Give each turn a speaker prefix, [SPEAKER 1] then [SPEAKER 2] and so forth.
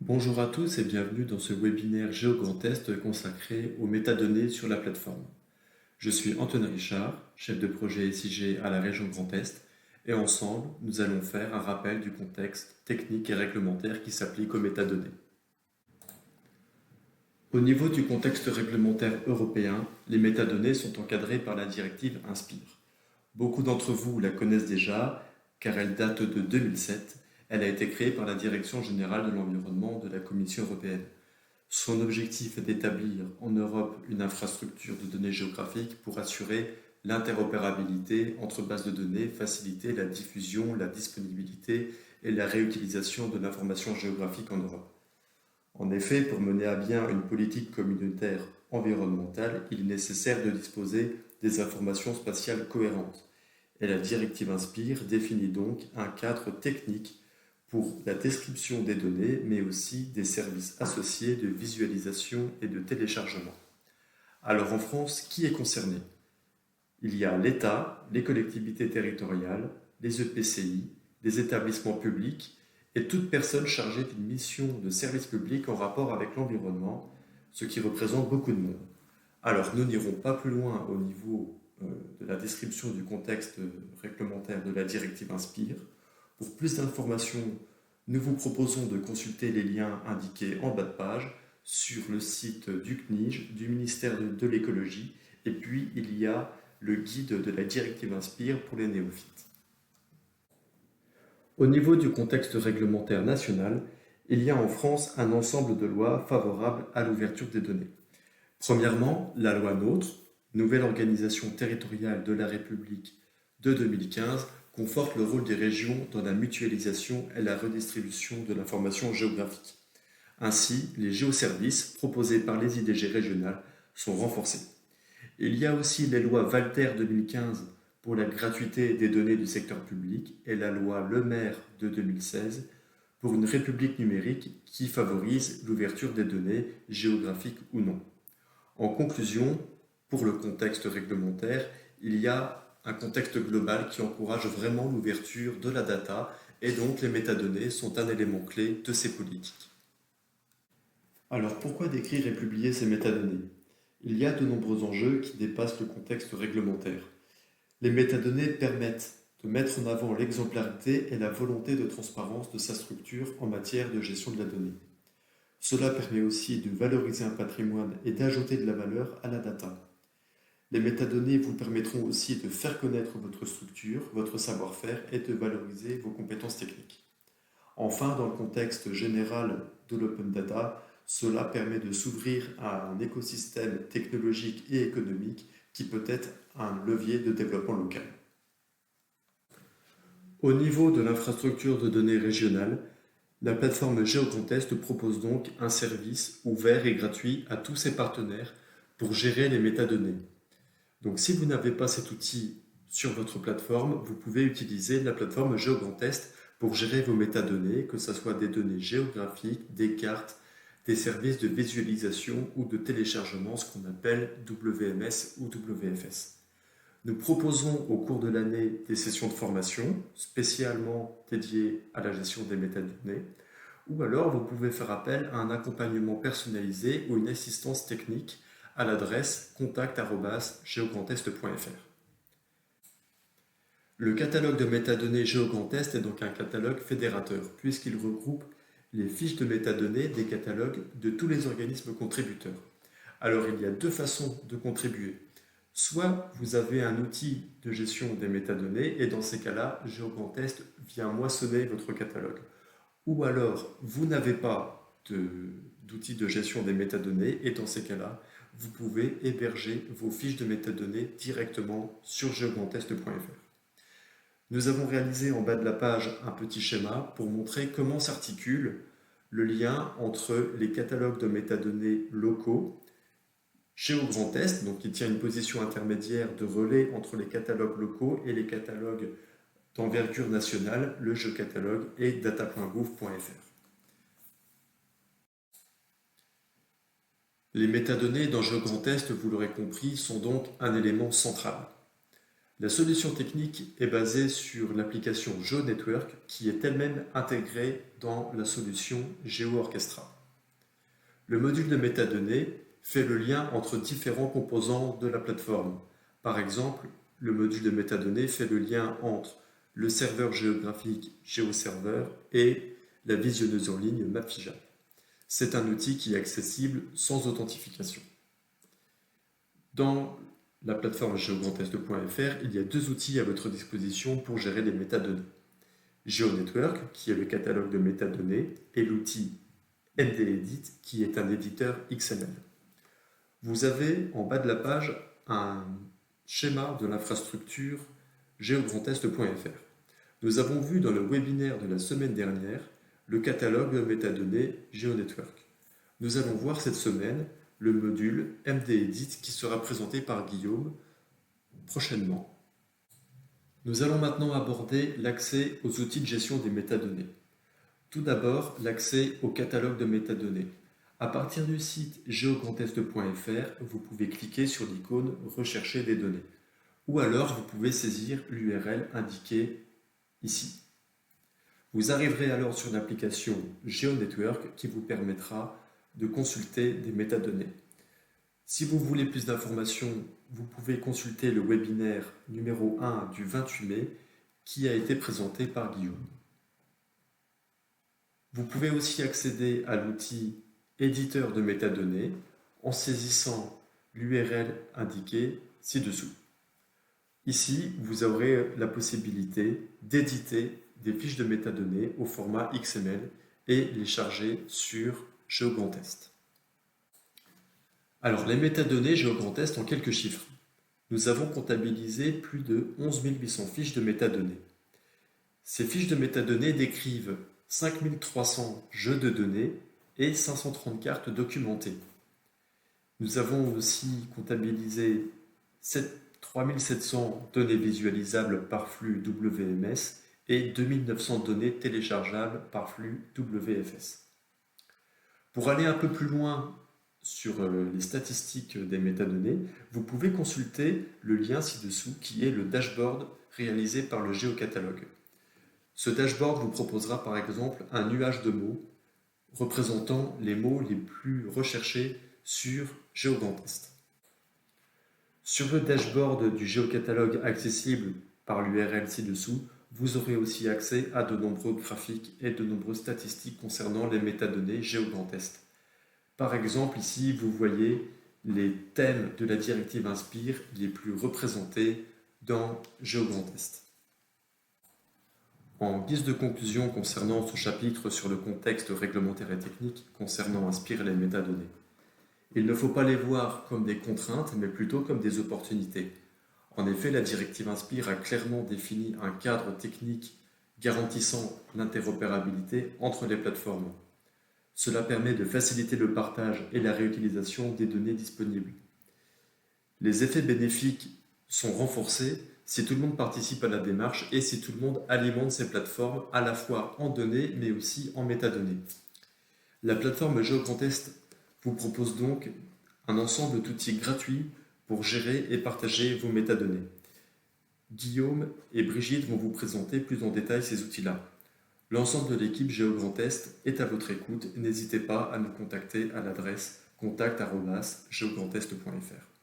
[SPEAKER 1] Bonjour à tous et bienvenue dans ce webinaire GeoGrandTest consacré aux métadonnées sur la plateforme. Je suis Antoine Richard, chef de projet SIG à la région Grand Est, et ensemble, nous allons faire un rappel du contexte technique et réglementaire qui s'applique aux métadonnées. Au niveau du contexte réglementaire européen, les métadonnées sont encadrées par la directive INSPIR. Beaucoup d'entre vous la connaissent déjà, car elle date de 2007. Elle a été créée par la Direction générale de l'environnement de la Commission européenne. Son objectif est d'établir en Europe une infrastructure de données géographiques pour assurer l'interopérabilité entre bases de données, faciliter la diffusion, la disponibilité et la réutilisation de l'information géographique en Europe. En effet, pour mener à bien une politique communautaire environnementale, il est nécessaire de disposer des informations spatiales cohérentes. Et la directive INSPIR définit donc un cadre technique pour la description des données, mais aussi des services associés de visualisation et de téléchargement. Alors en France, qui est concerné? Il y a l'État, les collectivités territoriales, les EPCI, les établissements publics et toute personne chargée d'une mission de service public en rapport avec l'environnement, ce qui représente beaucoup de monde. Alors nous n'irons pas plus loin au niveau de la description du contexte réglementaire de la directive INSPIR. Pour plus d'informations, nous vous proposons de consulter les liens indiqués en bas de page sur le site du CNIJ, du ministère de l'écologie, et puis il y a le guide de la directive INSPIR pour les néophytes. Au niveau du contexte réglementaire national, il y a en France un ensemble de lois favorables à l'ouverture des données. Premièrement, la loi NOTRe, nouvelle organisation territoriale de la République de 2015, conforte le rôle des régions dans la mutualisation et la redistribution de l'information géographique. Ainsi, les géoservices proposés par les IDG régionales sont renforcés. Il y a aussi les lois Walter 2015 pour la gratuité des données du secteur public et la loi Le Maire de 2016 pour une république numérique qui favorise l'ouverture des données, géographiques ou non. En conclusion, pour le contexte réglementaire, il y a un contexte global qui encourage vraiment l'ouverture de la data et donc les métadonnées sont un élément clé de ces politiques. Alors pourquoi décrire et publier ces métadonnées? Il y a de nombreux enjeux qui dépassent le contexte réglementaire. Les métadonnées permettent de mettre en avant l'exemplarité et la volonté de transparence de sa structure en matière de gestion de la donnée. Cela permet aussi de valoriser un patrimoine et d'ajouter de la valeur à la data. Les métadonnées vous permettront aussi de faire connaître votre structure, votre savoir-faire et de valoriser vos compétences techniques. Enfin, dans le contexte général de l'open data, cela permet de s'ouvrir à un écosystème technologique et économique qui peut être un levier de développement local. Au niveau de l'infrastructure de données régionale, la plateforme GeoGrandTest propose donc un service ouvert et gratuit à tous ses partenaires pour gérer les métadonnées. Donc si vous n'avez pas cet outil sur votre plateforme, vous pouvez utiliser la plateforme GeoGrandTest pour gérer vos métadonnées, que ce soit des données géographiques, des cartes, des services de visualisation ou de téléchargement, ce qu'on appelle WMS ou WFS. Nous proposons au cours de l'année des sessions de formation spécialement dédiées à la gestion des métadonnées, ou alors vous pouvez faire appel à un accompagnement personnalisé ou une assistance technique à l'adresse contact@geograndtest.fr. Le catalogue de métadonnées GeoGrandTest est donc un catalogue fédérateur, puisqu'il regroupe les fiches de métadonnées des catalogues de tous les organismes contributeurs. Alors il y a deux façons de contribuer. Soit vous avez un outil de gestion des métadonnées, et dans ces cas-là, GeoGrandTest vient moissonner votre catalogue. Ou alors, vous n'avez pas d'outil de gestion des métadonnées, et dans ces cas-là, vous pouvez héberger vos fiches de métadonnées directement sur geograndtest.fr. Nous avons réalisé en bas de la page un petit schéma pour montrer comment s'articule le lien entre les catalogues de métadonnées locaux, GeoGrandTest, donc qui tient une position intermédiaire de relais entre les catalogues locaux et les catalogues d'envergure nationale, le GeoCatalogue et data.gouv.fr. Les métadonnées dans GeoGrandTest, vous l'aurez compris, sont donc un élément central. La solution technique est basée sur l'application GeoNetwork qui est elle-même intégrée dans la solution GeoOrchestra. Le module de métadonnées fait le lien entre différents composants de la plateforme. Par exemple, le module de métadonnées fait le lien entre le serveur géographique GeoServer et la visionneuse en ligne Mapfija. C'est un outil qui est accessible sans authentification. Dans la plateforme geograndest.fr, il y a deux outils à votre disposition pour gérer les métadonnées. GeoNetwork, qui est le catalogue de métadonnées, et l'outil MDEdit, qui est un éditeur XML. Vous avez en bas de la page un schéma de l'infrastructure geograndest.fr. Nous avons vu dans le webinaire de la semaine dernière le catalogue de métadonnées GeoNetwork. Nous allons voir cette semaine le module MDEdit qui sera présenté par Guillaume prochainement. Nous allons maintenant aborder l'accès aux outils de gestion des métadonnées. Tout d'abord, l'accès au catalogue de métadonnées. À partir du site geograndest.fr, vous pouvez cliquer sur l'icône « Rechercher des données » ou alors vous pouvez saisir l'URL indiquée ici. Vous arriverez alors sur l'application GeoNetwork qui vous permettra de consulter des métadonnées. Si vous voulez plus d'informations, vous pouvez consulter le webinaire numéro 1 du 28 mai qui a été présenté par Guillaume. Vous pouvez aussi accéder à l'outil éditeur de métadonnées en saisissant l'URL indiquée ci-dessous. Ici, vous aurez la possibilité d'éditer des fiches de métadonnées au format XML et les charger sur GeoGrandTest. Alors, les métadonnées GeoGrandTest en quelques chiffres. Nous avons comptabilisé plus de 11 800 fiches de métadonnées. Ces fiches de métadonnées décrivent 5300 jeux de données et 530 documentées. Nous avons aussi comptabilisé 3700 données visualisables par flux WMS et 2900 données téléchargeables par flux WFS. Pour aller un peu plus loin sur les statistiques des métadonnées, vous pouvez consulter le lien ci-dessous qui est le dashboard réalisé par le géocatalogue. Ce dashboard vous proposera par exemple un nuage de mots représentant les mots les plus recherchés sur GeoGrandTest. Sur le dashboard du géocatalogue accessible par l'URL ci-dessous, vous aurez aussi accès à de nombreux graphiques et de nombreuses statistiques concernant les métadonnées GeoGrandTest. Par exemple, ici, vous voyez les thèmes de la directive Inspire les plus représentés dans GeoGrandTest. En guise de conclusion concernant ce chapitre sur le contexte réglementaire et technique concernant Inspire et les métadonnées, il ne faut pas les voir comme des contraintes, mais plutôt comme des opportunités. En effet, la directive Inspire a clairement défini un cadre technique garantissant l'interopérabilité entre les plateformes. Cela permet de faciliter le partage et la réutilisation des données disponibles. Les effets bénéfiques sont renforcés si tout le monde participe à la démarche et si tout le monde alimente ces plateformes à la fois en données mais aussi en métadonnées. La plateforme GeoGrandTest vous propose donc un ensemble d'outils gratuits pour gérer et partager vos métadonnées. Guillaume et Brigitte vont vous présenter plus en détail ces outils-là. L'ensemble de l'équipe GeoGrandTest est à votre écoute. N'hésitez pas à nous contacter à l'adresse contact@geograndtest.fr.